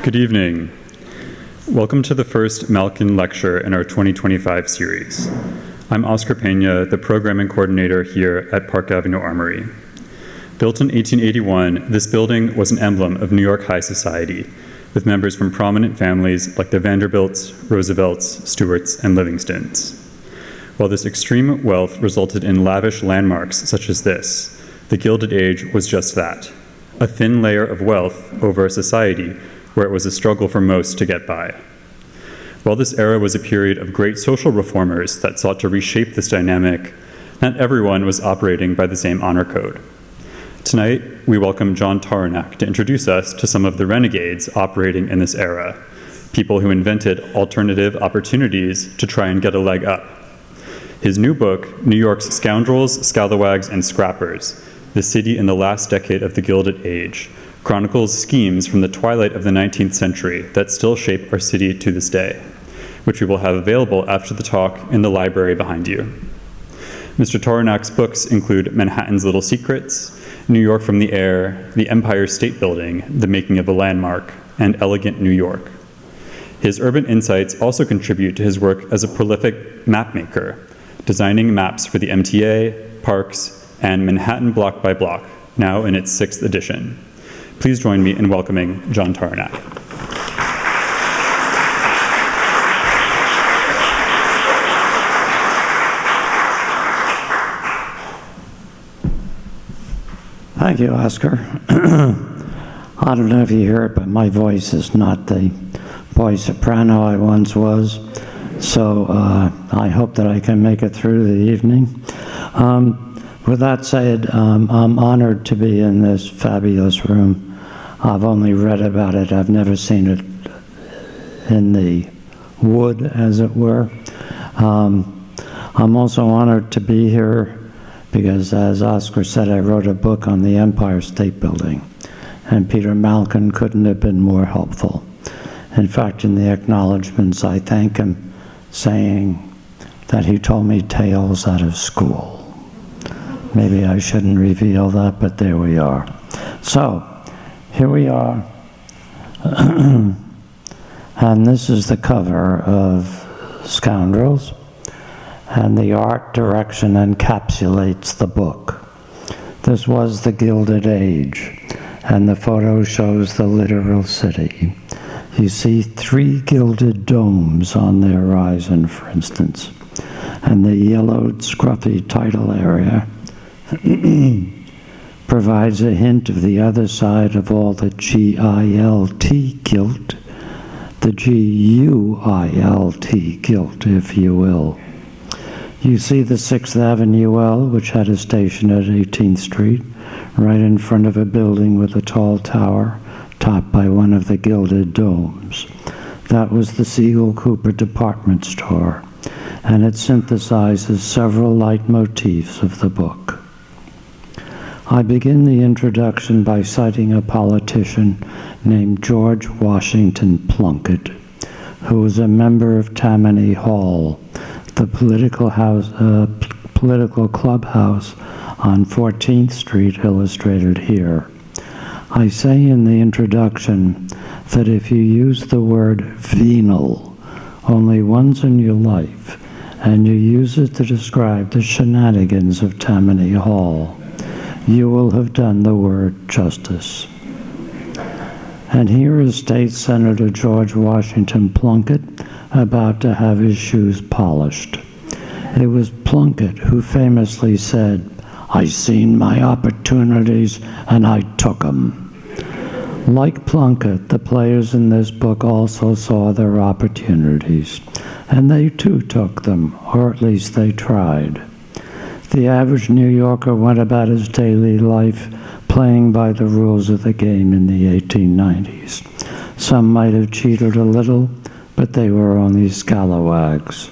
Good evening. Welcome to the first Malkin lecture in our 2025 series. I'm Oscar Pena, the programming coordinator here at Park Avenue Armory. Built in 1881, this building was an emblem of New York high society, with members from prominent families like the Vanderbilts, Roosevelts, Stuarts, and Livingstons. While this extreme wealth resulted in lavish landmarks such as this, the Gilded Age was just that, a thin layer of wealth over a society where it was a struggle for most to get by. While this era was a period of great social reformers that sought to reshape this dynamic, not everyone was operating by the same honor code. Tonight, we welcome John Tauranac to introduce us to some of the renegades operating in this era, people who invented alternative opportunities to try and get a leg up. His new book, New York's Scoundrels, Scalawags, and Scrappers, The City in the Last Decade of the Gilded Age, chronicles schemes from the twilight of the 19th century that still shape our city to this day, which we will have available after the talk in the library behind you. Mr. Tauranac's books include Manhattan's Little Secrets, New York from the Air, The Empire State Building, The Making of a Landmark, and Elegant New York. His urban insights also contribute to his work as a prolific mapmaker, designing maps for the MTA, parks, and Manhattan Block by Block, now in its 6th edition. Please join me in welcoming John Tauranac. Thank you, Oscar. I don't know if you hear it, but my voice is not the boy soprano I once was, so I hope that I can make it through the evening. With that said, I'm honored to be in this fabulous room. I've only read about it. I've never seen it in the wood, as it were. I'm also honored to be here because, as Oscar said, I wrote a book on the Empire State Building, and Peter Malkin couldn't have been more helpful. In fact, in the acknowledgments, I thank him, saying that he told me tales out of school. Maybe I shouldn't reveal that, but there we are. So, here we are. And this is the cover of Scoundrels, and the art direction encapsulates the book. This was the Gilded Age, and the photo shows the literal city. You see 3 gilded domes on the horizon, for instance, and the yellowed, scruffy title area provides a hint of the other side of all the G-I-L-T gilt, the G-U-I-L-T gilt, if you will. You see the 6th Avenue L, which had a station at 18th Street, right in front of a building with a tall tower, topped by one of the gilded domes. That was the Siegel Cooper department store, and it synthesizes several leitmotifs of the book. I begin the introduction by citing a politician named George Washington Plunkett, who was a member of Tammany Hall, the political clubhouse on 14th Street, illustrated here. I say in the introduction that if you use the word venal only once in your life, and you use it to describe the shenanigans of Tammany Hall, you will have done the word justice. And here is State Senator George Washington Plunkett about to have his shoes polished. It was Plunkett who famously said, "I seen my opportunities and I took 'em." Like Plunkett, the players in this book also saw their opportunities, and they too took them, or at least they tried. The average New Yorker went about his daily life playing by the rules of the game in the 1890s. Some might have cheated a little, but they were only scalawags.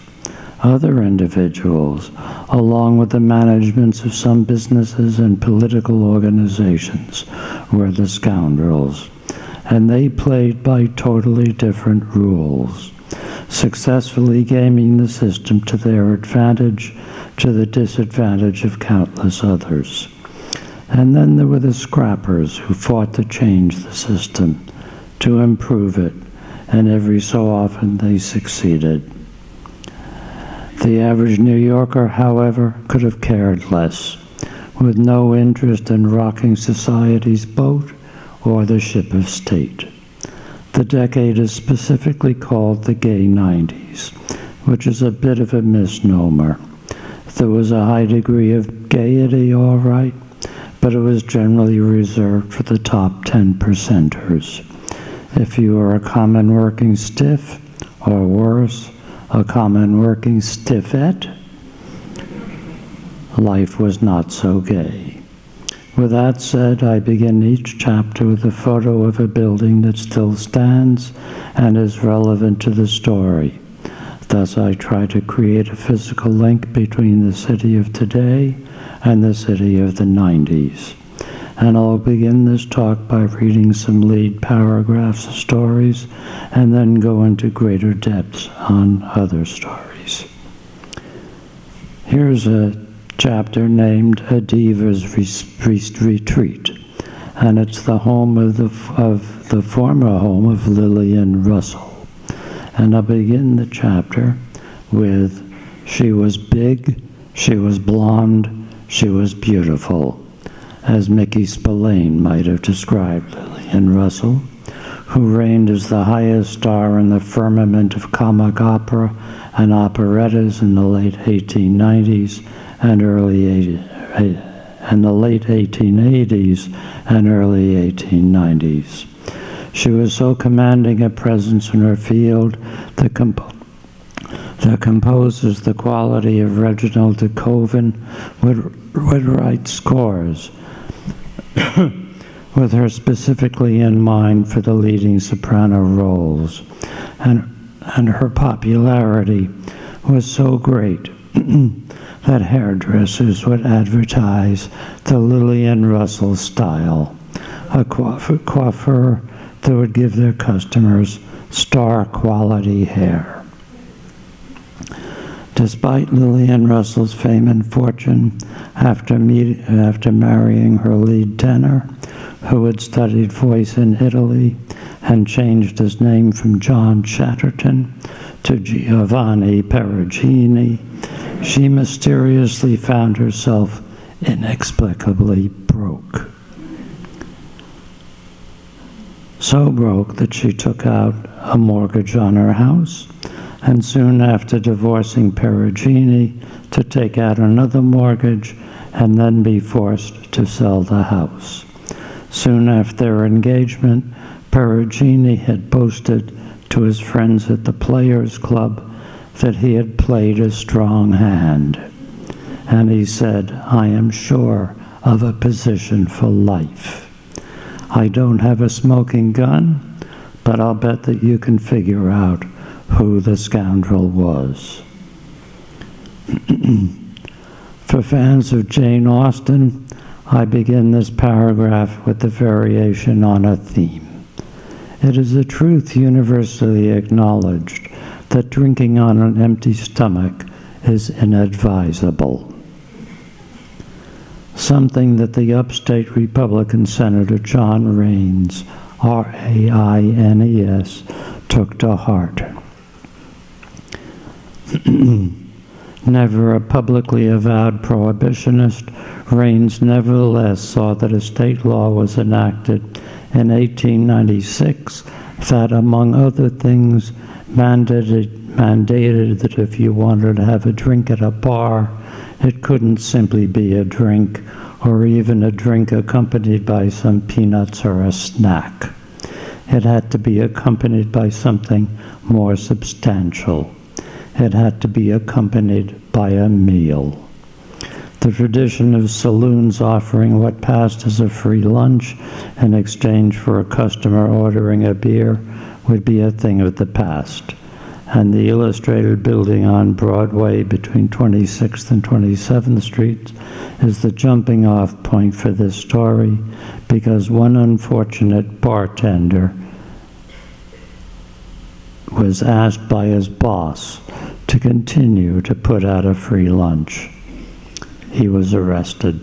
Other individuals, along with the managements of some businesses and political organizations, were the scoundrels, and they played by totally different rules, successfully gaming the system to their advantage, to the disadvantage of countless others. And then there were the scrappers who fought to change the system, to improve it, and every so often they succeeded. The average New Yorker, however, could have cared less, with no interest in rocking society's boat or the ship of state. The decade is specifically called the gay 90s, which is a bit of a misnomer. There was a high degree of gaiety, all right, but it was generally reserved for the top 10%ers. If you were a common working stiff, or worse, a common working stiffette, life was not so gay. With that said, I begin each chapter with a photo of a building that still stands and is relevant to the story. Thus, I try to create a physical link between the city of today and the city of the 90s. And I'll begin this talk by reading some lead paragraphs of stories and then go into greater depths on other stories. Here's a chapter named A Diva's Retreat, and it's the home of the former home of Lillian Russell. And I'll begin the chapter with, she was big, she was blonde, she was beautiful, as Mickey Spillane might have described Lillian Russell, who reigned as the highest star in the firmament of comic opera and operettas in the late 1890s and the late 1880s and early 1890s. She was so commanding a presence in her field that composers the quality of Reginald de Koven would write scores with her specifically in mind for the leading soprano roles. And her popularity was so great that hairdressers would advertise the Lillian Russell style, a coiffure that would give their customers star-quality hair. Despite Lillian Russell's fame and fortune, after marrying her lead tenor, who had studied voice in Italy and changed his name from John Chatterton to Giovanni Perugini, she mysteriously found herself inexplicably broke. So broke that she took out a mortgage on her house, and soon after divorcing Perugini, to take out another mortgage and then be forced to sell the house. Soon after their engagement, Perugini had boasted to his friends at the Players Club that he had played a strong hand. And he said, "I am sure of a position for life. I don't have a smoking gun, but I'll bet that you can figure out who the scoundrel was." For fans of Jane Austen, I begin this paragraph with the variation on a theme. It is a truth universally acknowledged that drinking on an empty stomach is inadvisable. Something that the upstate Republican Senator John Raines, R-A-I-N-E-S, took to heart. Never a publicly avowed prohibitionist, Raines nevertheless saw that a state law was enacted in 1896 that, among other things, mandated that if you wanted to have a drink at a bar, it couldn't simply be a drink, or even a drink accompanied by some peanuts or a snack. It had to be accompanied by something more substantial. It had to be accompanied by a meal. The tradition of saloons offering what passed as a free lunch in exchange for a customer ordering a beer would be a thing of the past. And the illustrated building on Broadway between 26th and 27th Streets is the jumping off point for this story, because one unfortunate bartender was asked by his boss to continue to put out a free lunch. He was arrested.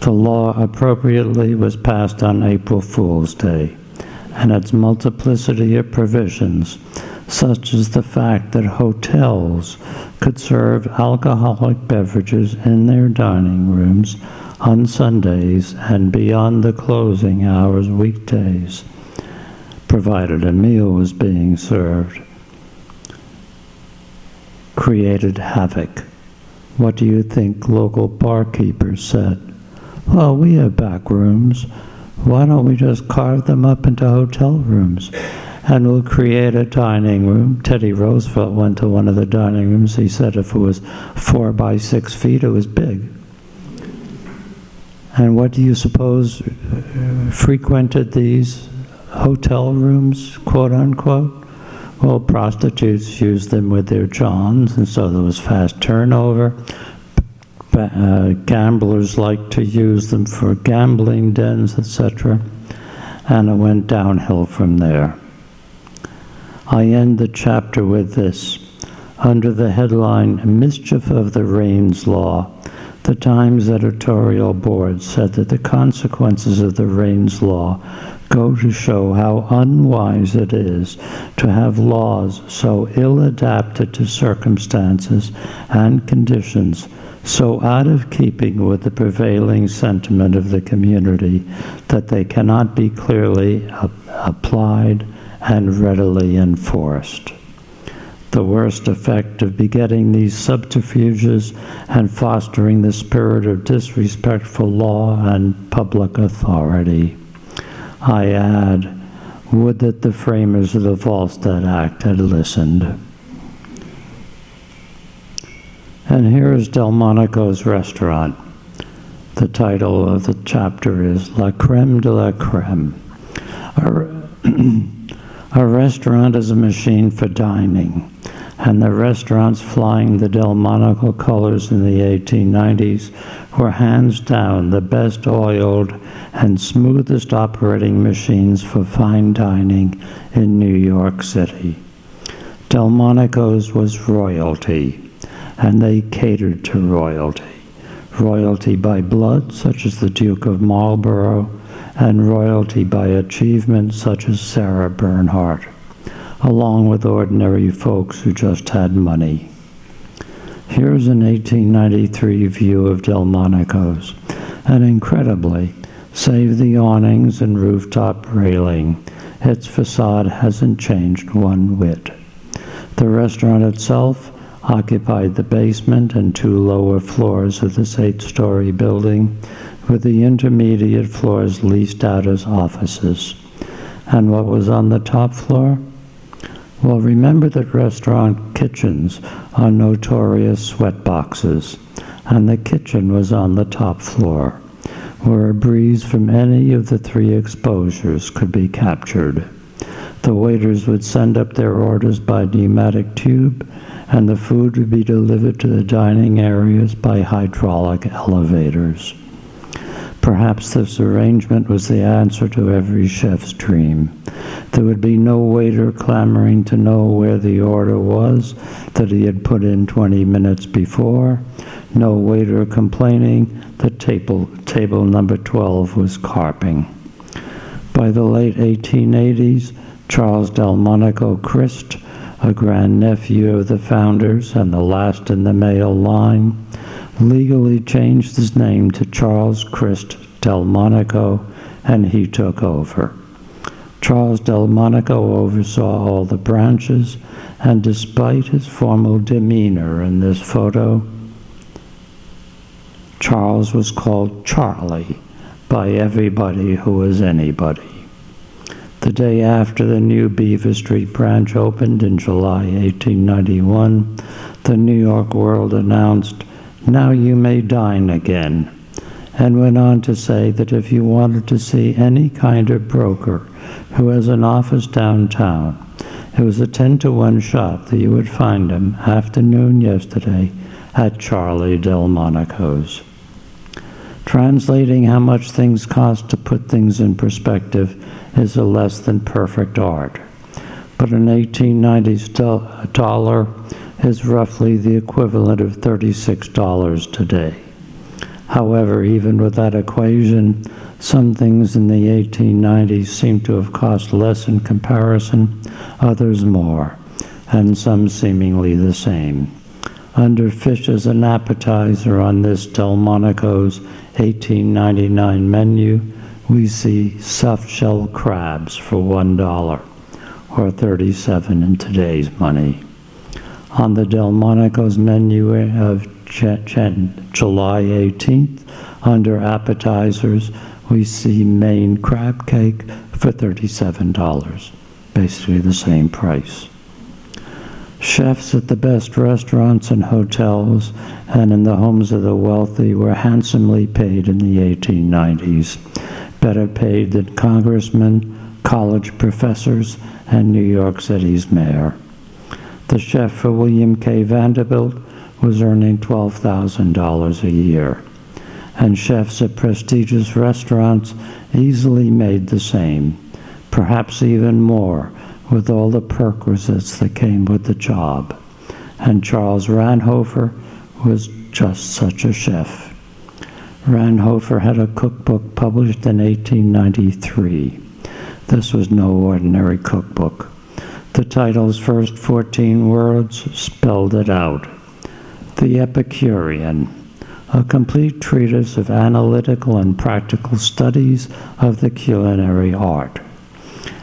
The law appropriately was passed on April Fool's Day, and its multiplicity of provisions, such as the fact that hotels could serve alcoholic beverages in their dining rooms on Sundays and beyond the closing hours weekdays, provided a meal was being served, created havoc. What do you think local barkeepers said? Well, we have back rooms. Why don't we just carve them up into hotel rooms? And we'll create a dining room. Teddy Roosevelt went to one of the dining rooms. He said if it was 4 by 6 feet, it was big. And what do you suppose frequented these hotel rooms, quote unquote? Well, prostitutes used them with their johns, and so there was fast turnover. Gamblers liked to use them for gambling dens, etc. And it went downhill from there. I end the chapter with this. Under the headline, Mischief of the Raines Law, the Times editorial board said that the consequences of the Raines Law go to show how unwise it is to have laws so ill-adapted to circumstances and conditions, so out of keeping with the prevailing sentiment of the community that they cannot be clearly applied and readily enforced. The worst effect of begetting these subterfuges and fostering the spirit of disrespectful law and public authority. I add, would that the framers of the Volstead Act had listened. And here is Delmonico's restaurant. The title of the chapter is La Crème de la Crème. A restaurant is a machine for dining, and the restaurants flying the Delmonico colors in the 1890s were hands down the best oiled and smoothest operating machines for fine dining in New York City. Delmonico's was royalty, and they catered to royalty. Royalty by blood, such as the Duke of Marlborough, and royalty by achievement, such as Sarah Bernhardt, along with ordinary folks who just had money. Here's an 1893 view of Delmonico's, and incredibly, save the awnings and rooftop railing, its facade hasn't changed one whit. The restaurant itself occupied the basement and 2 lower floors of this 8-story building, with the intermediate floors leased out as offices. And what was on the top floor? Well, remember that restaurant kitchens are notorious sweat boxes, and the kitchen was on the top floor, where a breeze from any of the 3 exposures could be captured. The waiters would send up their orders by pneumatic tube, and the food would be delivered to the dining areas by hydraulic elevators. Perhaps this arrangement was the answer to every chef's dream. There would be no waiter clamoring to know where the order was that he had put in 20 minutes before, no waiter complaining that table number 12 was carping. By the late 1880s, Charles Delmonico Christ, a grandnephew of the founders and the last in the male line, legally changed his name to Charles Christ Delmonico, and he took over. Charles Delmonico oversaw all the branches, and despite his formal demeanor in this photo, Charles was called Charlie by everybody who was anybody. The day after the new Beaver Street branch opened in July 1891, the New York World announced, "Now you may dine again," and went on to say that if you wanted to see any kind of broker who has an office downtown, it was a 10-to-1 shot that you would find him afternoon yesterday at Charlie Delmonico's. Translating how much things cost to put things in perspective is a less than perfect art, but an 1890s dollar is roughly the equivalent of $36 today. However, even with that equation, some things in the 1890s seem to have cost less in comparison, others more, and some seemingly the same. Under fish as an appetizer on this Delmonico's 1899 menu, we see stuffed shell crabs for $1, or 37 in today's money. On the Delmonico's menu of July 18th, under appetizers, we see Maine crab cake for $37, basically the same price. Chefs at the best restaurants and hotels and in the homes of the wealthy were handsomely paid in the 1890s, better paid than congressmen, college professors, and New York City's mayor. The chef for William K. Vanderbilt was earning $12,000 a year, and chefs at prestigious restaurants easily made the same, perhaps even more, with all the perquisites that came with the job. And Charles Ranhofer was just such a chef. Ranhofer had a cookbook published in 1893. This was no ordinary cookbook. The title's first 14 words spelled it out. The Epicurean, a complete treatise of analytical and practical studies of the culinary art.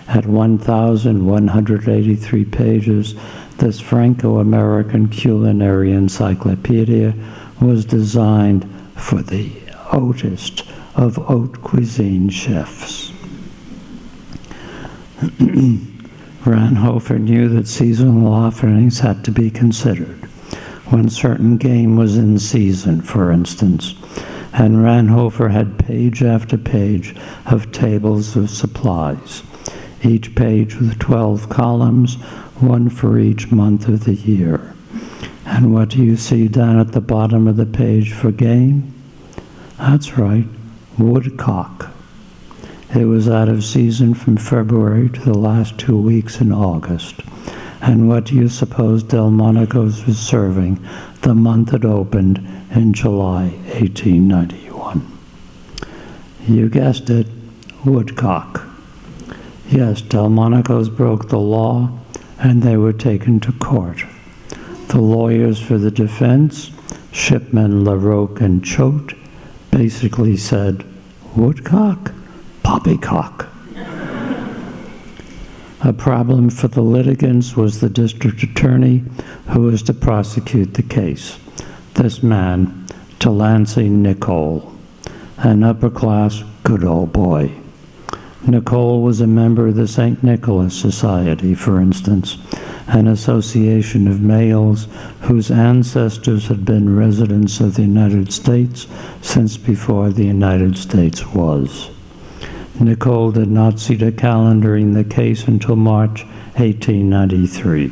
At 1,183 pages, this Franco-American culinary encyclopedia was designed for the hautest of haute cuisine chefs. Ranhofer knew that seasonal offerings had to be considered when certain game was in season, for instance, and Ranhofer had page after page of tables of supplies, each page with 12 columns, one for each month of the year. And what do you see down at the bottom of the page for game? That's right, woodcock. It was out of season from February to the last 2 weeks in August. And what do you suppose Delmonico's was serving the month it opened in July 1891? You guessed it, woodcock. Yes, Delmonico's broke the law, and they were taken to court. The lawyers for the defense, Shipman, LaRoque, and Choate, basically said, woodcock? Poppycock. A problem for the litigants was the district attorney who was to prosecute the case. This man, Delancey Nicole, an upper-class good old boy. Nicole was a member of the St. Nicholas Society, for instance, an association of males whose ancestors had been residents of the United States since before the United States was. Nicole did not see the calendar in the case until March 1893,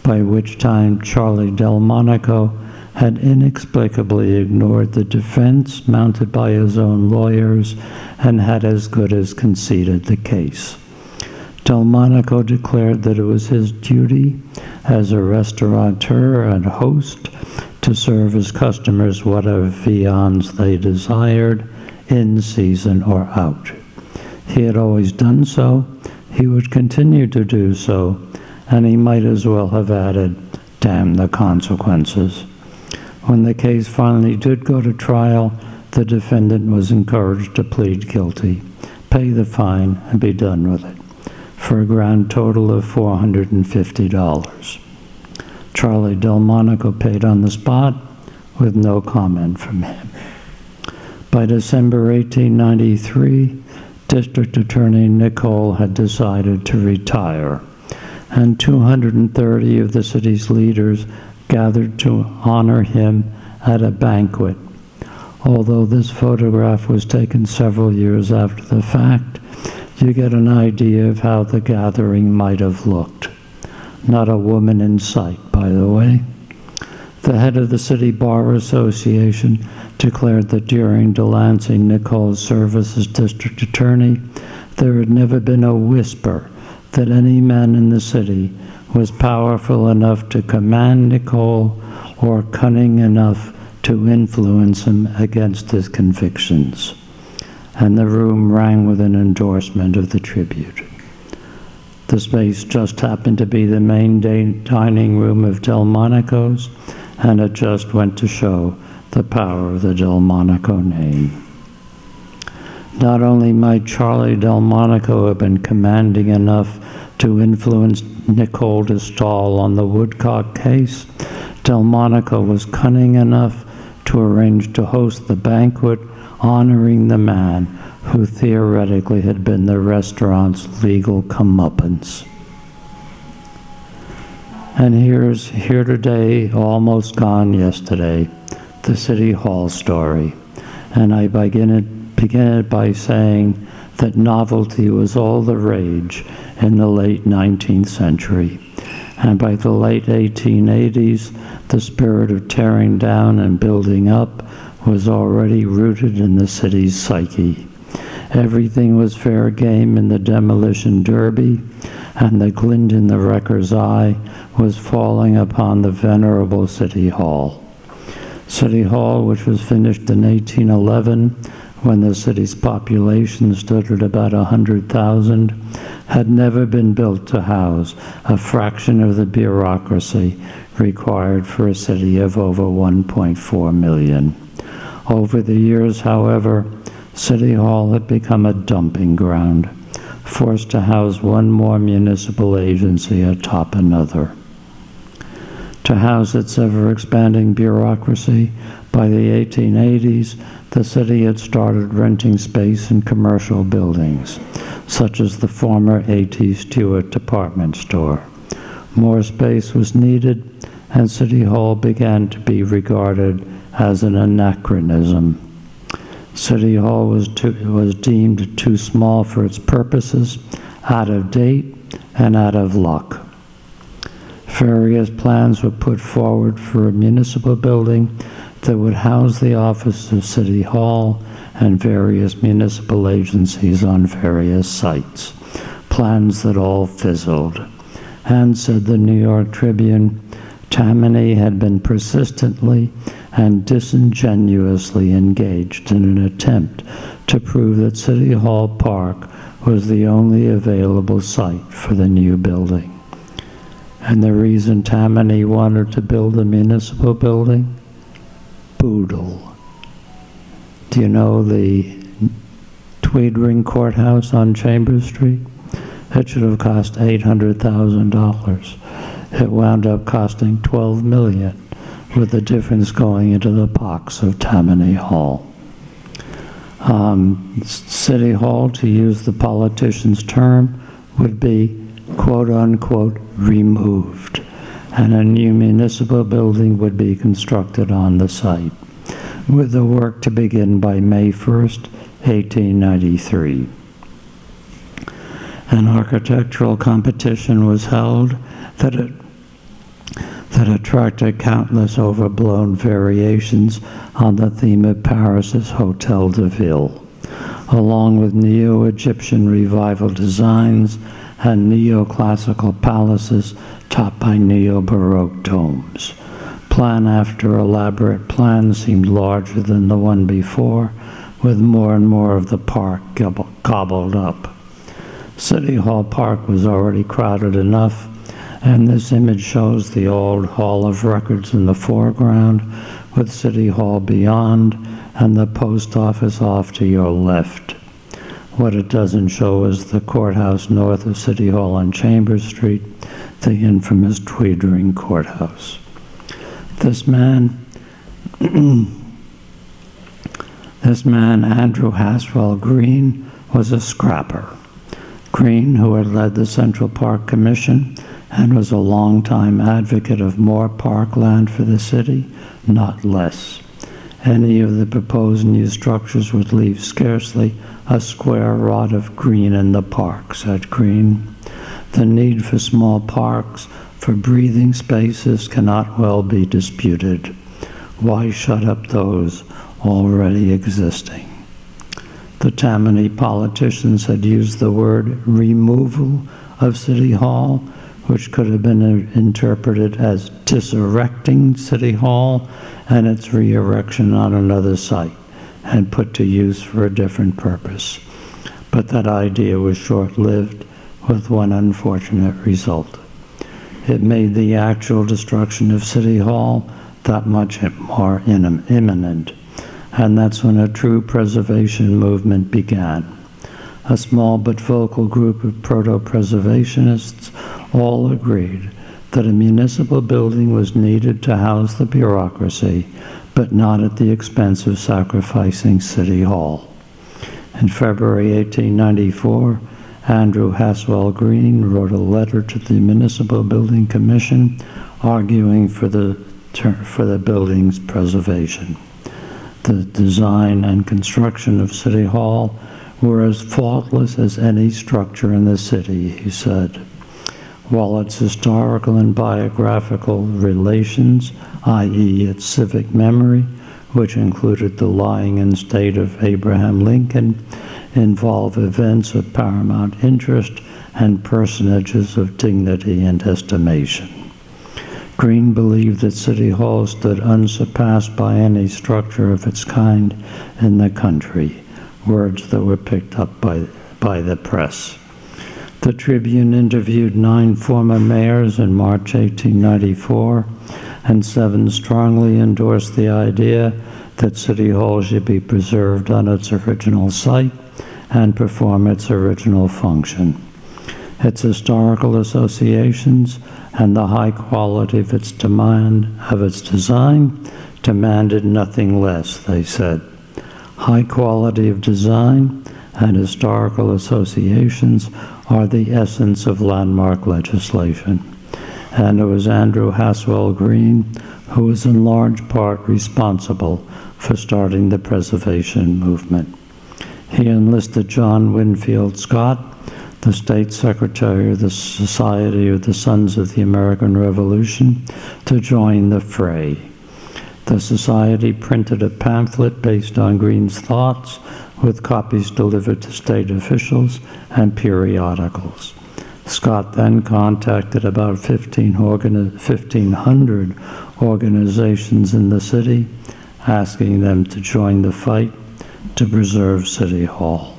by which time Charlie Delmonico had inexplicably ignored the defense mounted by his own lawyers and had as good as conceded the case. Delmonico declared that it was his duty as a restaurateur and host to serve his customers whatever viands they desired, in season or out. He had always done so, he would continue to do so, and he might as well have added, damn the consequences. When the case finally did go to trial, the defendant was encouraged to plead guilty, pay the fine, and be done with it, for a grand total of $450. Charlie Delmonico paid on the spot with no comment from him. By December 1893, District Attorney Nicole had decided to retire, and 230 of the city's leaders gathered to honor him at a banquet. Although this photograph was taken several years after the fact, you get an idea of how the gathering might have looked. Not a woman in sight, by the way. The head of the City Bar Association declared that during Delancey Nicole's service as district attorney, there had never been a whisper that any man in the city was powerful enough to command Nicole or cunning enough to influence him against his convictions. And the room rang with an endorsement of the tribute. The space just happened to be the main dining room of Delmonico's, and it just went to show the power of the Delmonico name. Not only might Charlie Delmonico have been commanding enough to influence Nicole de Stael on the Woodcock case, Delmonico was cunning enough to arrange to host the banquet honoring the man who theoretically had been the restaurant's legal comeuppance. And here today, almost gone yesterday, the City Hall story. And I begin it by saying that novelty was all the rage in the late 19th century. And by the late 1880s, the spirit of tearing down and building up was already rooted in the city's psyche. Everything was fair game in the demolition derby, and the glint in the wrecker's eye was falling upon the venerable City Hall. City Hall, which was finished in 1811, when the city's population stood at about 100,000, had never been built to house a fraction of the bureaucracy required for a city of over 1.4 million. Over the years, however, City Hall had become a dumping ground, forced to house one more municipal agency atop another. To house its ever-expanding bureaucracy, by the 1880s, the city had started renting space in commercial buildings, such as the former A.T. Stewart department store. More space was needed, and City Hall began to be regarded as an anachronism. City Hall was deemed too small for its purposes, out of date, and out of luck. Various plans were put forward for a municipal building that would house the office of City Hall and various municipal agencies on various sites, plans that all fizzled. And, said the New York Tribune, Tammany had been persistently and disingenuously engaged in an attempt to prove that City Hall Park was the only available site for the new building. And the reason Tammany wanted to build a municipal building? Boodle. Do you know the Tweed Ring Courthouse on Chambers Street? It should have cost $800,000. It wound up costing $12 million, with the difference going into the pockets of Tammany Hall. City Hall, to use the politician's term, would be quote-unquote removed, and a new municipal building would be constructed on the site, with the work to begin by May 1st, 1893. An architectural competition was held that attracted countless overblown variations on the theme of Paris's Hotel de Ville, along with neo-Egyptian revival designs and neoclassical palaces topped by neo-Baroque domes. Plan after elaborate plan seemed larger than the one before, with more and more of the park gobbled up. City Hall Park was already crowded enough, and this image shows the old Hall of Records in the foreground, with City Hall beyond, and the post office off to your left. What it doesn't show is the courthouse north of City Hall on Chambers Street, the infamous Tweed Ring Courthouse. This man, Andrew Haswell Green, was a scrapper. Green, who had led the Central Park Commission and was a longtime advocate of more parkland for the city, not less. Any of the proposed new structures would leave scarcely a square rod of green in the park, said Green. The need for small parks, for breathing spaces, cannot well be disputed. Why shut up those already existing? The Tammany politicians had used the word removal of City Hall which could have been interpreted as diserecting City Hall and its re-erection on another site and put to use for a different purpose. But that idea was short-lived, with one unfortunate result. It made the actual destruction of City Hall that much more imminent, and that's when a true preservation movement began. A small but vocal group of proto-preservationists all agreed that a municipal building was needed to house the bureaucracy, but not at the expense of sacrificing City Hall. In February 1894, Andrew Haswell Green wrote a letter to the Municipal Building Commission arguing for the building's preservation. The design and construction of City Hall were as faultless as any structure in the city, he said. While its historical and biographical relations, i.e. its civic memory, which included the lying in state of Abraham Lincoln, involve events of paramount interest and personages of dignity and estimation. Green believed that City Hall stood unsurpassed by any structure of its kind in the country, words that were picked up by the press. The Tribune interviewed 9 former mayors in March 1894, and 7 strongly endorsed the idea that City Hall should be preserved on its original site and perform its original function. Its historical associations and the high quality of its design demanded nothing less, they said. High quality of design and historical associations are the essence of landmark legislation. And it was Andrew Haswell Green who was in large part responsible for starting the preservation movement. He enlisted John Winfield Scott, the State Secretary of the Society of the Sons of the American Revolution, to join the fray. The Society printed a pamphlet based on Green's thoughts, with copies delivered to state officials and periodicals. Scott then contacted about 1,500 organizations in the city, asking them to join the fight to preserve City Hall.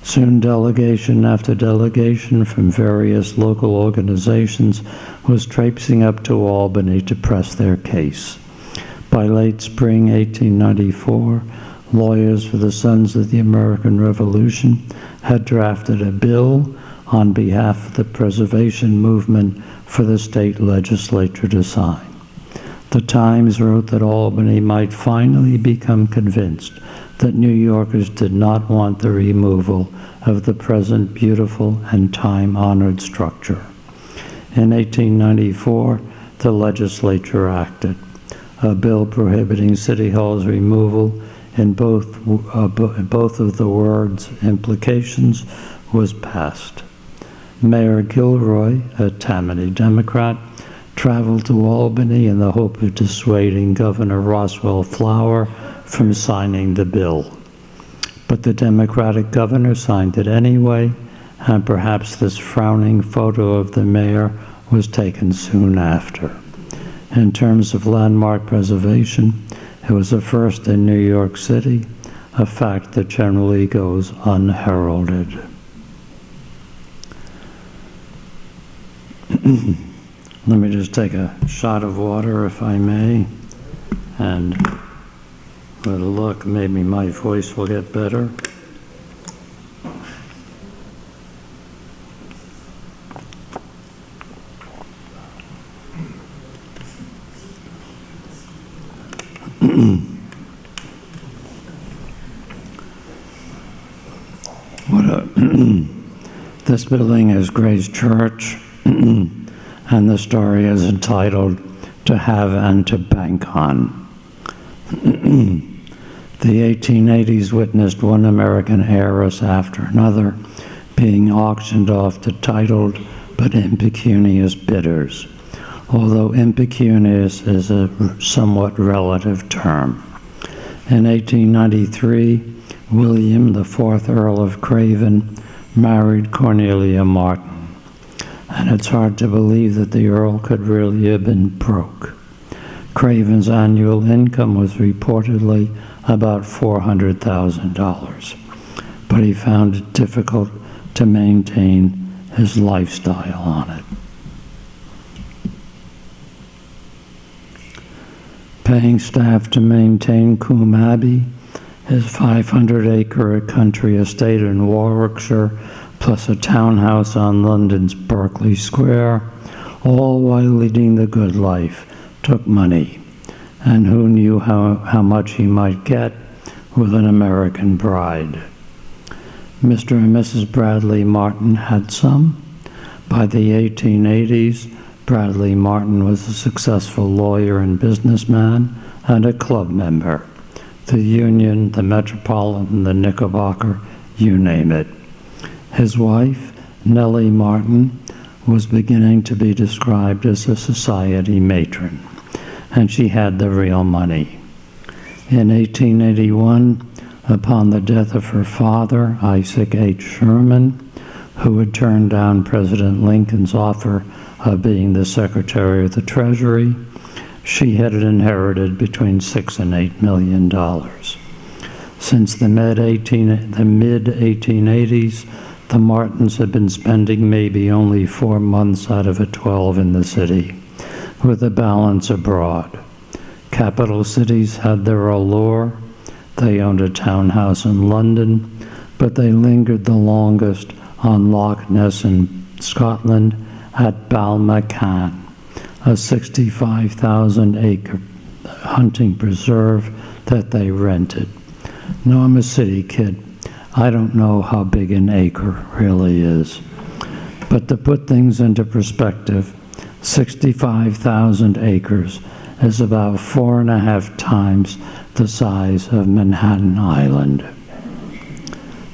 Soon delegation after delegation from various local organizations was traipsing up to Albany to press their case. By late spring 1894, lawyers for the Sons of the American Revolution had drafted a bill on behalf of the preservation movement for the state legislature to sign. The Times wrote that Albany might finally become convinced that New Yorkers did not want the removal of the present beautiful and time-honored structure. In 1894, the legislature acted. A bill prohibiting City Hall's removal in both of the word's implications was passed. Mayor Gilroy, a Tammany Democrat, traveled to Albany in the hope of dissuading Governor Roswell Flower from signing the bill. But the Democratic governor signed it anyway, and perhaps this frowning photo of the mayor was taken soon after. In terms of landmark preservation, it was a first in New York City, a fact that generally goes unheralded. Let me just take a shot of water, if I may, and with a look, maybe my voice will get better. This building is Grace Church, and the story is entitled To Have and to Bank On. The 1880s witnessed one American heiress after another being auctioned off to titled but impecunious bidders, although impecunious is a somewhat relative term. In 1893, William, the 4th Earl of Craven, married Cornelia Martin. and it's hard to believe that the Earl could really have been broke. Craven's annual income was reportedly about $400,000, but he found it difficult to maintain his lifestyle on it. Paying staff to maintain Coombe Abbey, his 500-acre country estate in Warwickshire, plus a townhouse on London's Berkeley Square, all while leading the good life, took money, and who knew how much he might get with an American bride. Mr. and Mrs. Bradley Martin had some. By the 1880s, Bradley Martin was a successful lawyer and businessman and a club member. The Union, the Metropolitan, the Knickerbocker, you name it. His wife, Nellie Martin, was beginning to be described as a society matron, and she had the real money. In 1881, upon the death of her father, Isaac H. Sherman, who had turned down President Lincoln's offer of being the Secretary of the Treasury, she had inherited between $6 and $8 million. Since the mid-1880s, the Martins had been spending maybe only 4 months out of 12 in the city, with the balance abroad. Capital cities had their allure. They owned a townhouse in London, but they lingered the longest on Loch Ness in Scotland at Balmacan, a 65,000-acre hunting preserve that they rented. No, I'm a city kid. I don't know how big an acre really is. But to put things into perspective, 65,000 acres is about 4.5 times the size of Manhattan Island.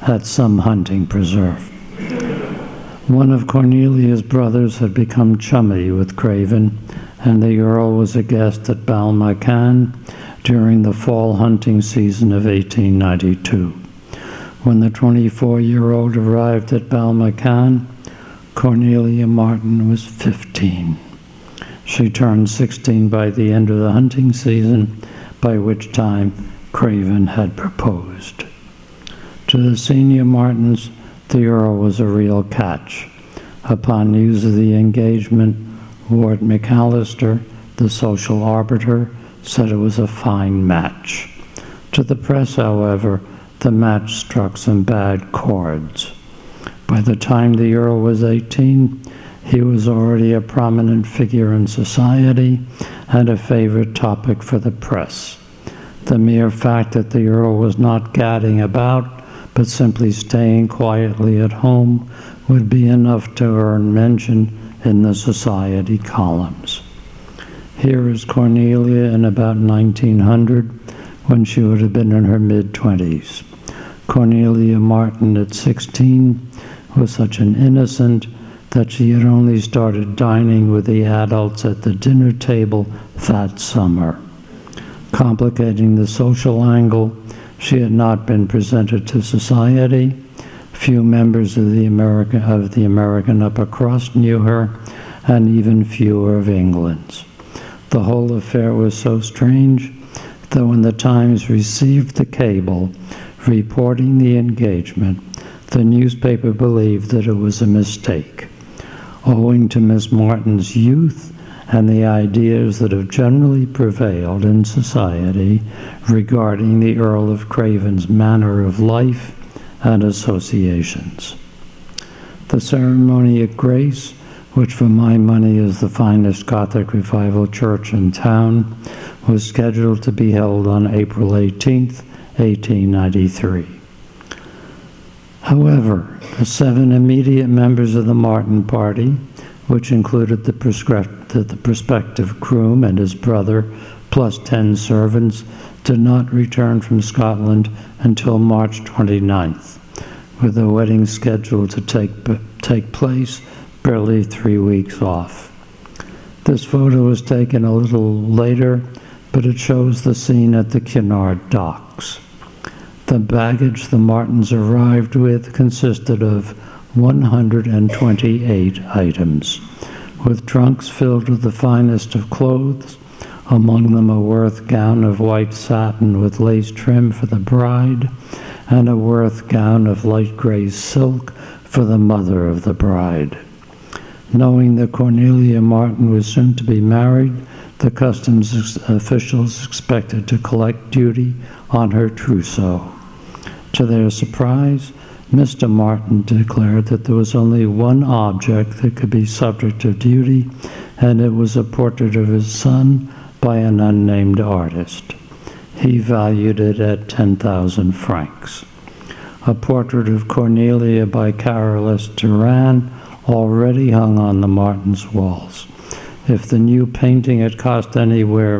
That's some hunting preserve. One of Cornelia's brothers had become chummy with Craven, and the Earl was a guest at Balmacan during the fall hunting season of 1892. When the 24-year-old arrived at Balmacan, Cornelia Martin was 15. She turned 16 by the end of the hunting season, by which time Craven had proposed. To the senior Martins, the Earl was a real catch. Upon news of the engagement, Ward McAllister, the social arbiter, said it was a fine match. To the press, however, the match struck some bad chords. By the time the Earl was 18, he was already a prominent figure in society and a favorite topic for the press. The mere fact that the Earl was not gadding about, but simply staying quietly at home, would be enough to earn mention in the society columns. Here is Cornelia in about 1900, when she would have been in her mid-20s. Cornelia Martin at 16 was such an innocent that she had only started dining with the adults at the dinner table that summer. Complicating the social angle, she had not been presented to society. Few members of the American upper crust knew her, and even fewer of England's. The whole affair was so strange that when the Times received the cable reporting the engagement, the newspaper believed that it was a mistake, owing to Miss Martin's youth and the ideas that have generally prevailed in society regarding the Earl of Craven's manner of life and associations. The ceremony at Grace, which for my money is the finest Gothic Revival church in town, was scheduled to be held on April 18th, 1893. However, the 7 immediate members of the Martin party, which included the prospective groom and his brother, plus 10 servants, did not return from Scotland until March 29th, with the wedding scheduled to take place barely 3 weeks off. This photo was taken a little later, but it shows the scene at the Cunard docks. The baggage the Martins arrived with consisted of 128 items, with trunks filled with the finest of clothes, among them a Worth gown of white satin with lace trim for the bride, and a Worth gown of light gray silk for the mother of the bride. Knowing that Cornelia Martin was soon to be married, the customs officials expected to collect duty on her trousseau. To their surprise, Mr. Martin declared that there was only one object that could be subject of duty, and it was a portrait of his son by an unnamed artist. He valued it at 10,000 francs. A portrait of Cornelia by Carolus Duran already hung on the Martins' walls. If the new painting had cost anywhere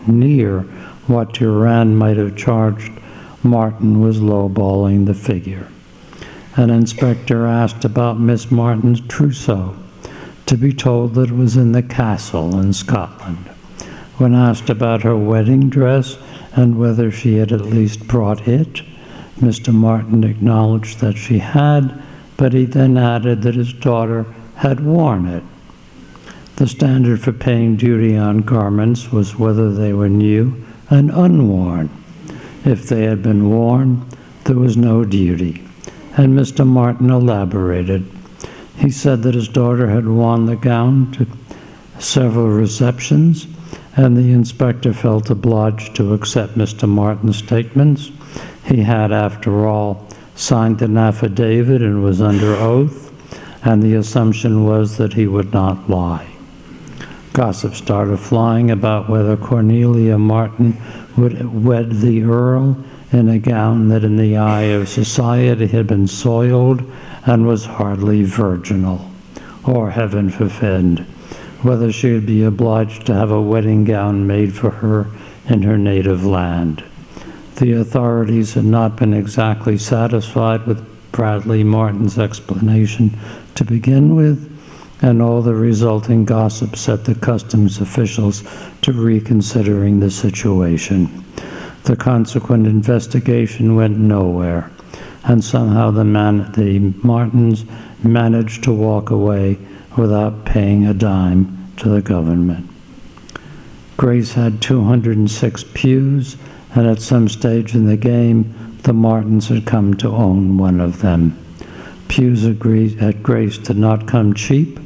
near what Duran might have charged, Martin was lowballing the figure. An inspector asked about Miss Martin's trousseau, to be told that it was in the castle in Scotland. When asked about her wedding dress and whether she had at least brought it, Mr. Martin acknowledged that she had, but he then added that his daughter had worn it. The standard for paying duty on garments was whether they were new and unworn. If they had been worn, there was no duty, and Mr. Martin elaborated. He said that his daughter had worn the gown to several receptions, and the inspector felt obliged to accept Mr. Martin's statements. He had, after all, signed an affidavit and was under oath, and the assumption was that he would not lie. Gossip started flying about whether Cornelia Martin would wed the Earl in a gown that in the eye of society had been soiled and was hardly virginal, or, heaven forbid, whether she would be obliged to have a wedding gown made for her in her native land. The authorities had not been exactly satisfied with Bradley Martin's explanation to begin with, and all the resulting gossip set the customs officials to reconsidering the situation. The consequent investigation went nowhere, and somehow the Martins managed to walk away without paying a dime to the government. Grace had 206 pews, and at some stage in the game, the Martins had come to own one of them. Pews at Grace did not come cheap.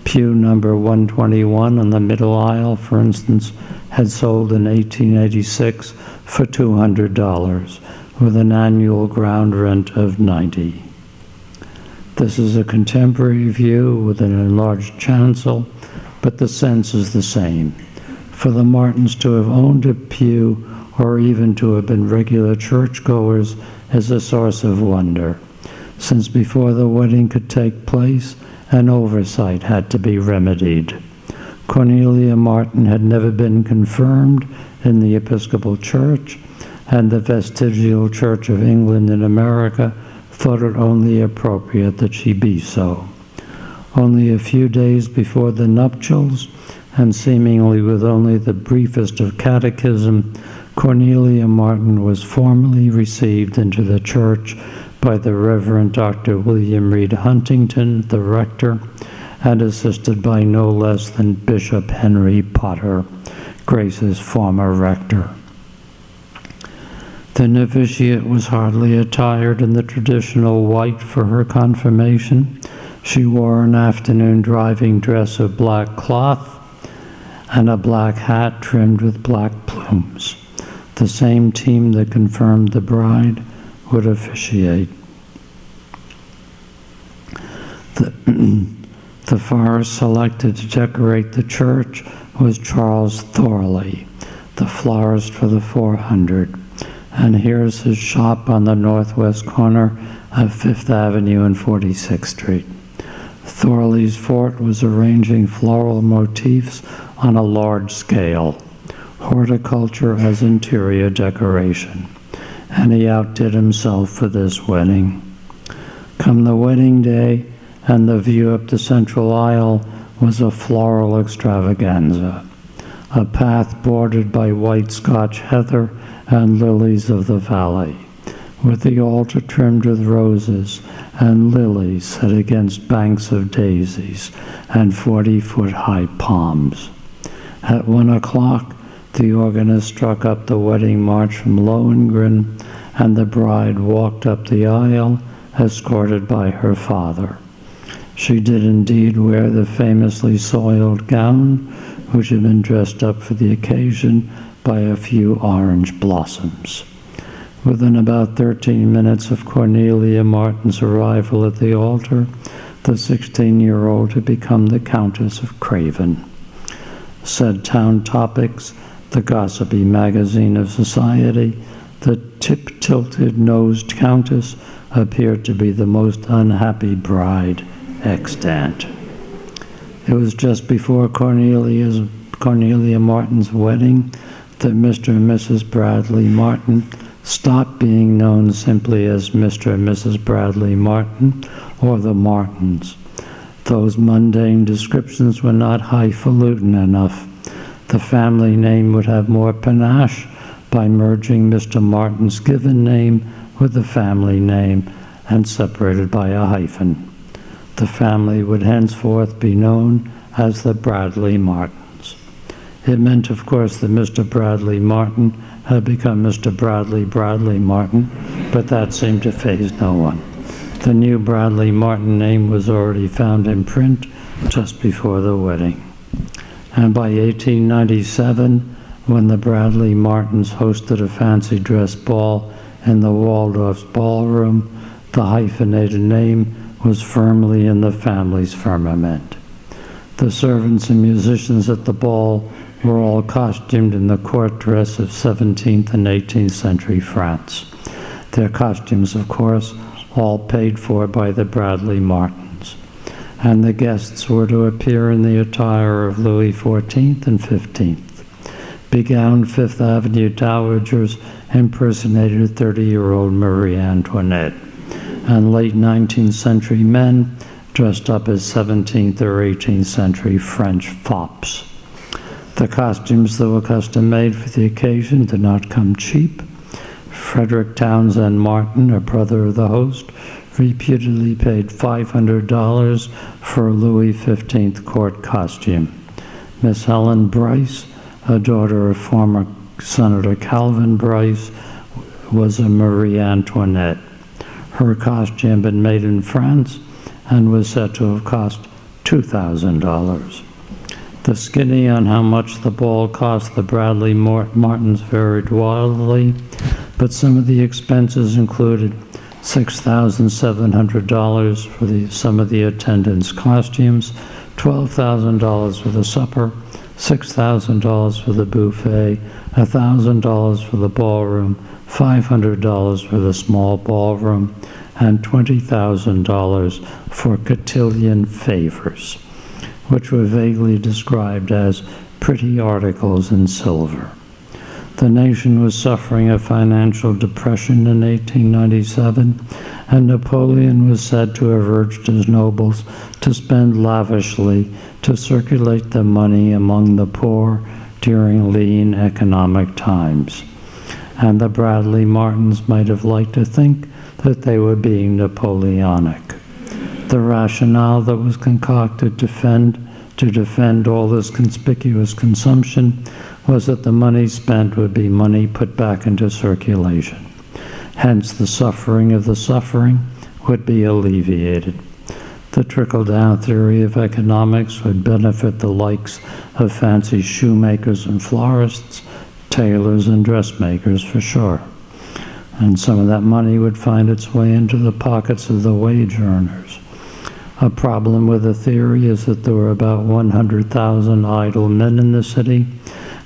Pew number 121 on the middle aisle, for instance, had sold in 1886 for $200, with an annual ground rent of $90. This is a contemporary view with an enlarged chancel, but the sense is the same. For the Martins to have owned a pew, or even to have been regular churchgoers, is a source of wonder, since before the wedding could take place, an oversight had to be remedied. Cornelia Martin had never been confirmed in the Episcopal Church, and the Vestigial Church of England in America thought it only appropriate that she be so. Only a few days before the nuptials, and seemingly with only the briefest of catechism, Cornelia Martin was formally received into the church by the Reverend Dr. William Reed Huntington, the rector, and assisted by no less than Bishop Henry Potter, Grace's former rector. The novitiate was hardly attired in the traditional white for her confirmation. She wore an afternoon driving dress of black cloth and a black hat trimmed with black plumes. The same team that confirmed the bride would officiate. The florist selected to decorate the church was Charles Thorley, the florist for the 400. And here's his shop on the northwest corner of 5th Avenue and 46th Street. Thorley's forte was arranging floral motifs on a large scale, horticulture as interior decoration, and he outdid himself for this wedding. Come the wedding day, and the view up the central aisle was a floral extravaganza, a path bordered by white Scotch heather and lilies of the valley, with the altar trimmed with roses and lilies set against banks of daisies and 40-foot-high palms. At 1 o'clock, the organist struck up the wedding march from Lohengrin, and the bride walked up the aisle, escorted by her father. She did indeed wear the famously soiled gown, which had been dressed up for the occasion by a few orange blossoms. Within about 13 minutes of Cornelia Martin's arrival at the altar, the 16-year-old had become the Countess of Craven. Said Town Topics, the gossipy magazine of society, the tip-tilted nosed countess appeared to be the most unhappy bride extant. It was just before Cornelia Martin's wedding that Mr. and Mrs. Bradley Martin stopped being known simply as Mr. and Mrs. Bradley Martin or the Martins. Those mundane descriptions were not highfalutin enough. The family name would have more panache by merging Mr. Martin's given name with the family name and separated by a hyphen. The family would henceforth be known as the Bradley Martins. It meant, of course, that Mr. Bradley Martin had become Mr. Bradley Martin, but that seemed to faze no one. The new Bradley Martin name was already found in print just before the wedding. And by 1897, when the Bradley Martins hosted a fancy dress ball in the Waldorf's ballroom, the hyphenated name was firmly in the family's firmament. The servants and musicians at the ball were all costumed in the court dress of 17th and 18th century France. Their costumes, of course, all paid for by the Bradley Martins. And the guests were to appear in the attire of Louis XIV and XV. Begowned Fifth Avenue dowagers impersonated 30-year-old Marie Antoinette, and late 19th century men dressed up as 17th or 18th century French fops. The costumes that were custom-made for the occasion did not come cheap. Frederick Townsend Martin, a brother of the host, reputedly paid $500 for a Louis XV court costume. Miss Helen Bryce, a daughter of former Senator Calvin Bryce, was a Marie Antoinette. Her costume had been made in France and was said to have cost $2,000. The skinny on how much the ball cost the Bradley Martins varied wildly, but some of the expenses included $6,700 for some of the attendants' costumes, $12,000 for the supper, $6,000 for the buffet, $1,000 for the ballroom, $500 for the small ballroom, and $20,000 for cotillion favors, which were vaguely described as pretty articles in silver. The nation was suffering a financial depression in 1897, and Napoleon was said to have urged his nobles to spend lavishly to circulate the money among the poor during lean economic times. And the Bradley Martins might have liked to think that they were being Napoleonic. The rationale that was concocted to defend all this conspicuous consumption was that the money spent would be money put back into circulation. Hence, the suffering of the suffering would be alleviated. The trickle-down theory of economics would benefit the likes of fancy shoemakers and florists, tailors and dressmakers for sure. And some of that money would find its way into the pockets of the wage earners. A problem with the theory is that there were about 100,000 idle men in the city,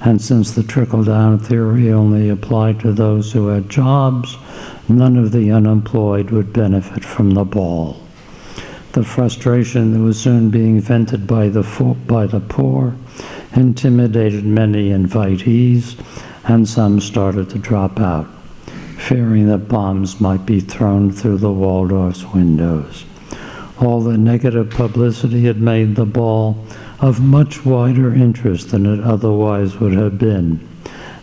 and since the trickle-down theory only applied to those who had jobs, none of the unemployed would benefit from the ball. The frustration that was soon being vented by the poor intimidated many invitees, and some started to drop out, fearing that bombs might be thrown through the Waldorf's windows. All the negative publicity had made the ball of much wider interest than it otherwise would have been,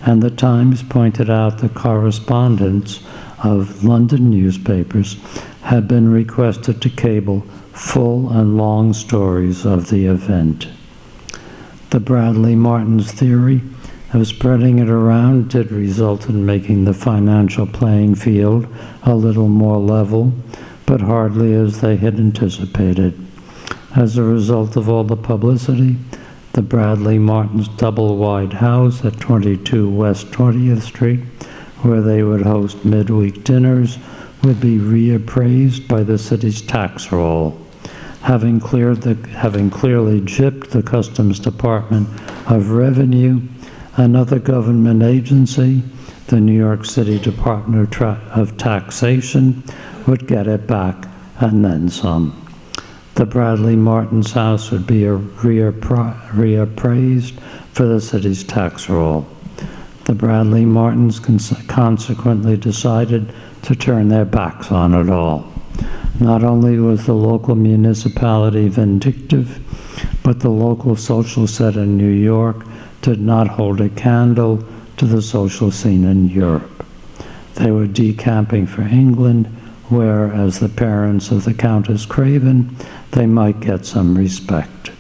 and the Times pointed out the correspondence of London newspapers had been requested to cable full and long stories of the event. The Bradley Martins theory of spreading it around did result in making the financial playing field a little more level, but hardly as they had anticipated. As a result of all the publicity, the Bradley Martins double-wide house at 22 West 20th Street, where they would host midweek dinners, would be reappraised by the city's tax roll. Having clearly gypped the Customs Department of Revenue, another government agency, the New York City Department of Taxation, would get it back and then some. The Bradley Martins house would be reappraised for the city's tax roll. The Bradley Martins consequently decided to turn their backs on it all. Not only was the local municipality vindictive, but the local social set in New York did not hold a candle to the social scene in Europe. They were decamping for England, where, as the parents of the Countess Craven, they might get some respect.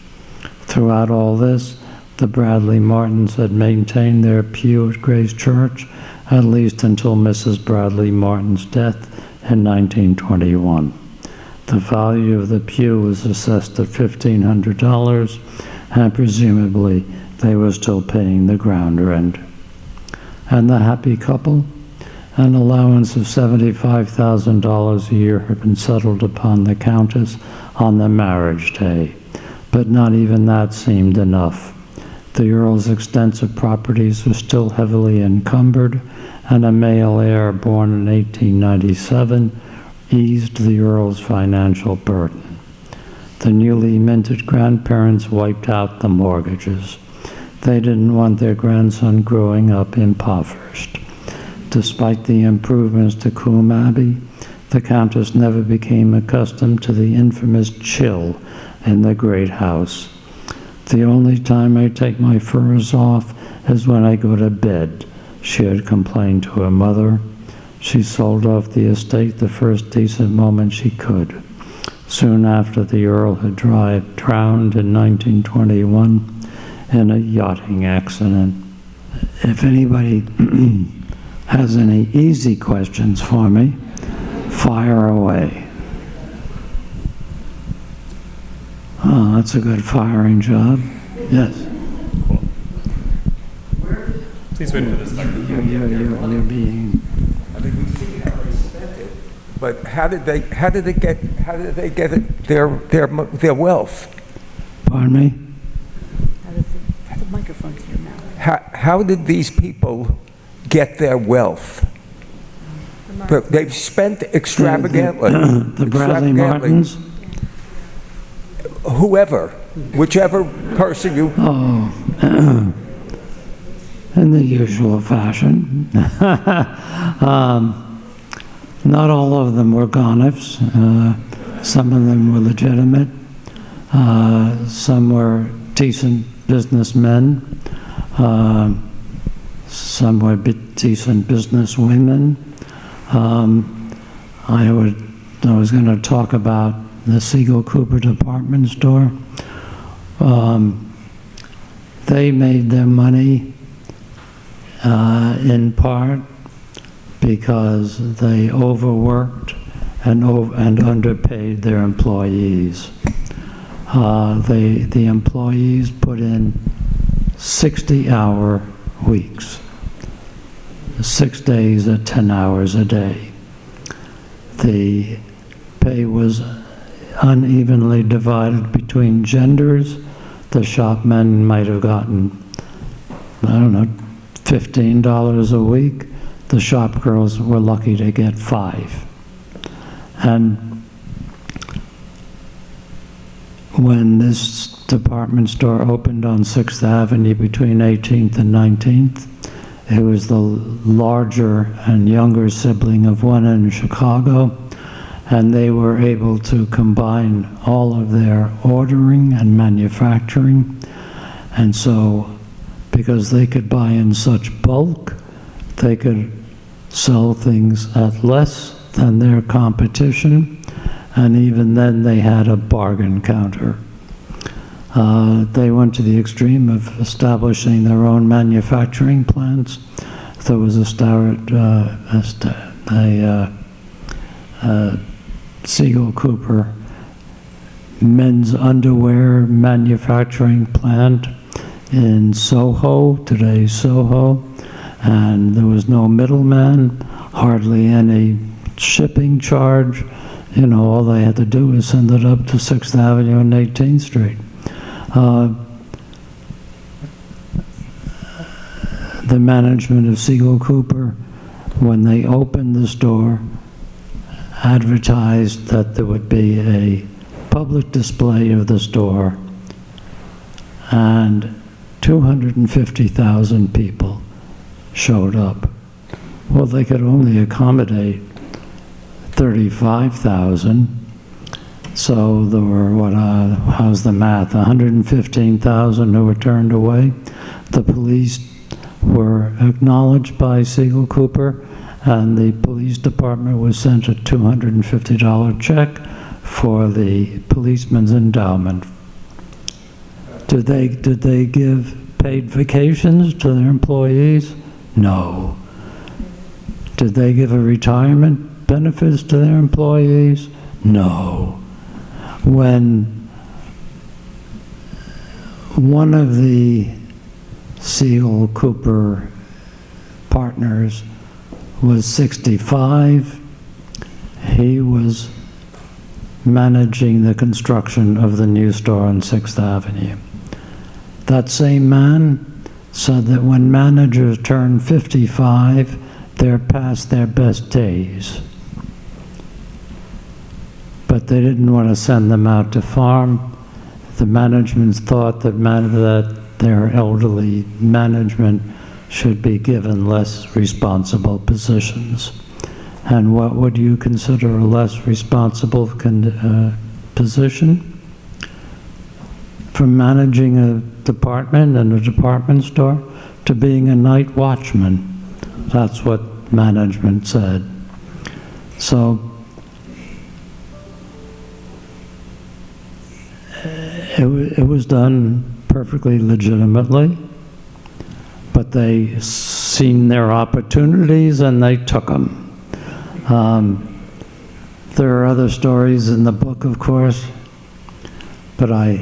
Throughout all this, the Bradley Martins had maintained their pew at Grace Church, at least until Mrs. Bradley Martin's death in 1921. The value of the pew was assessed at $1,500, and presumably they were still paying the ground rent. And the happy couple? An allowance of $75,000 a year had been settled upon the Countess on the marriage day, but not even that seemed enough. The Earl's extensive properties were still heavily encumbered, and a male heir born in 1897 eased the Earl's financial burden. The newly minted grandparents wiped out the mortgages. They didn't want their grandson growing up impoverished. Despite the improvements to Coombe Abbey, the Countess never became accustomed to the infamous chill in the great house. The only time I take my furs off is when I go to bed, she had complained to her mother. She sold off the estate the first decent moment she could. Soon after, the Earl had drowned in 1921 in a yachting accident. If anybody has any easy questions for me, fire away. Oh, that's a good firing job. Yes. Cool. Please wait for this microphone. You're being. I mean, we see how they spent it, but how did they get their wealth? Pardon me? The microphone's here now. How did these people get their wealth? They've spent extravagantly. The Bradley Martins? Whoever, whichever person you... Oh, in the usual fashion. Not all of them were gonifs. Some of them were legitimate. Some were decent businessmen. Some were decent businesswomen. I was going to talk about the Siegel Cooper department store. They made their money in part because they overworked and underpaid their employees. The employees put in 60-hour weeks, 6 days at 10 hours a day. The pay was unevenly divided between genders. The shopmen might have gotten, I don't know, $15 a week. The shop girls were lucky to get $5. And when this department store opened on 6th Avenue between 18th and 19th, it was the larger and younger sibling of one in Chicago, and they were able to combine all of their ordering and manufacturing. And so, because they could buy in such bulk, they could sell things at less than their competition, and even then they had a bargain counter. They went to the extreme of establishing their own manufacturing plants. There was a Siegel Cooper men's underwear manufacturing plant in Soho, today's Soho, and there was no middleman, hardly any shipping charge. You know, all they had to do was send it up to 6th Avenue and 18th Street. The management of Siegel Cooper, when they opened the store, advertised that there would be a public display of the store, and 250,000 people showed up. Well, they could only accommodate 35,000, so there were, how's the math, 115,000 who were turned away. The police were acknowledged by Siegel Cooper, and the police department was sent a $250 check for the policeman's endowment. Did they give paid vacations to their employees? No. Did they give a retirement benefits to their employees? No. When one of the Siegel Cooper partners was 65, he was managing the construction of the new store on 6th Avenue. That same man said that when managers turn 55, they're past their best days. But they didn't want to send them out to farm. The management thought that their elderly management should be given less responsible positions. And what would you consider a less responsible position? From managing a department and a department store to being a night watchman. That's what management said. So it was done perfectly legitimately, but they seen their opportunities and they took them. There are other stories in the book, of course, but I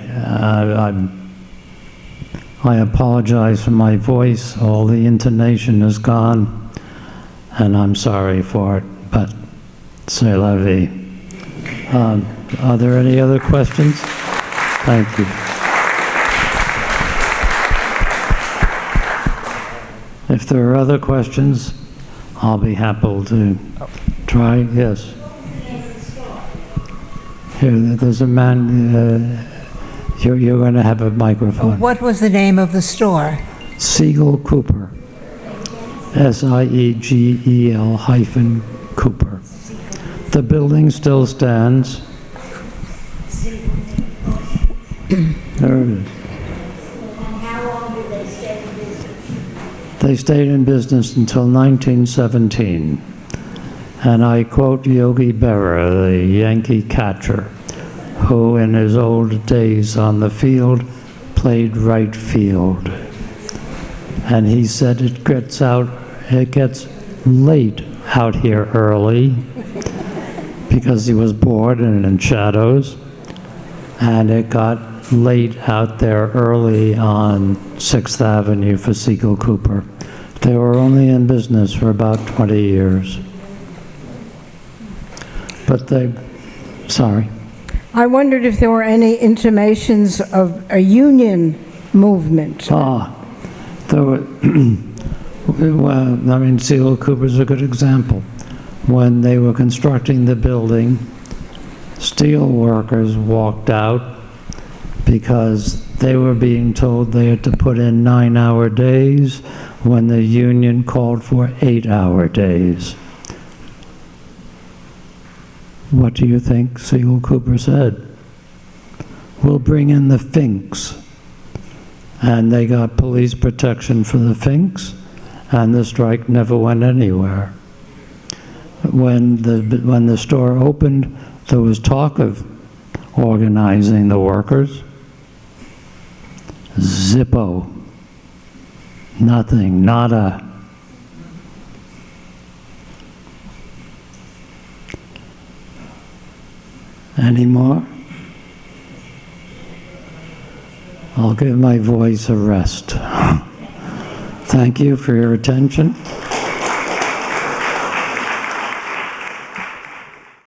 apologize for my voice. All the intonation is gone, and I'm sorry for it, but c'est la vie. Are there any other questions? Thank you. If there are other questions, I'll be happy to try. Yes. Here, there's a man. You're going to have a microphone. What was the name of the store? Siegel Cooper. Siegel Cooper. The building still stands. There it is. How long did they stay in business? They stayed in business until 1917. And I quote Yogi Berra, the Yankee catcher, who in his old days on the field played right field. And he said it gets late out here early, because he was bored and in shadows, and it got late out there early on 6th Avenue for Siegel Cooper. They were only in business for about 20 years. But sorry. I wondered if there were any intimations of a union movement. There were, well, I mean, Siegel Cooper's a good example. When they were constructing the building, steel workers walked out because they were being told they had to put in 9-hour days when the union called for 8-hour days. What do you think Siegel Cooper said? We'll bring in the Finks. And they got police protection for the Finks, and the strike never went anywhere. when the store opened, there was talk of organizing the workers. Zippo. Nothing, nada. Any more? I'll give my voice a rest. Thank you for your attention.